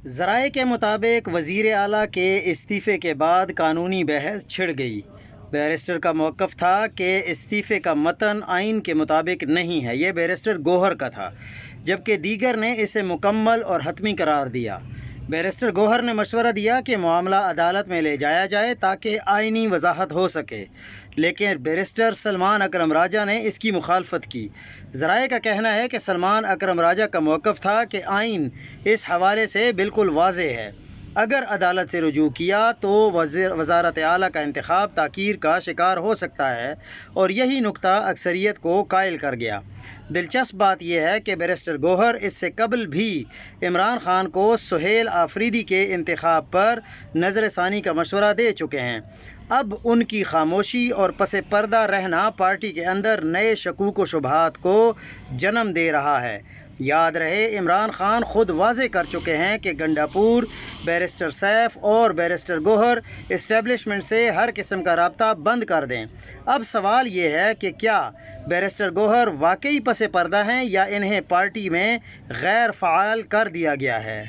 ذرائع کے مطابق وزیر اعلیٰ کے استعفے کے بعد قانونی بحث چھڑ گئی۔ بیرسٹر کا موقف تھا کہ استعفے کا متن آئین کے مطابق نہیں ہے، یہ بیرسٹر گوہر کا تھا، جبکہ دیگر نے اسے مکمل اور حتمی قرار دیا۔ بیرسٹر گوہر نے مشورہ دیا کہ معاملہ عدالت میں لے جایا جائے تاکہ آئینی وضاحت ہو سکے، لیکن بیرسٹر سلمان اکرم راجہ نے اس کی مخالفت کی۔ ذرائع کا کہنا ہے کہ سلمان اکرم راجہ کا موقف تھا کہ آئین اس حوالے سے بالکل واضح ہے، اگر عدالت سے رجوع کیا تو وزارت اعلیٰ کا انتخاب تاخیر کا شکار ہو سکتا ہے، اور یہی نکتہ اکثریت کو قائل کر گیا۔ دلچسپ بات یہ ہے کہ بیرسٹر گوہر اس سے قبل بھی عمران خان کو سہیل آفریدی کے انتخاب پر نظر ثانی کا مشورہ دے چکے ہیں۔ اب ان کی خاموشی اور پس پردہ رہنا پارٹی کے اندر نئے شکوک و شبہات کو جنم دے رہا ہے۔ یاد رہے، عمران خان خود واضح کر چکے ہیں کہ گنڈا پور، بیرسٹر سیف اور بیرسٹر گوہر اسٹیبلشمنٹ سے ہر قسم کا رابطہ بند کر دیں۔ اب سوال یہ ہے کہ کیا بیرسٹر گوہر واقعی پس پردہ ہیں یا انہیں پارٹی میں غیر فعال کر دیا گیا ہے؟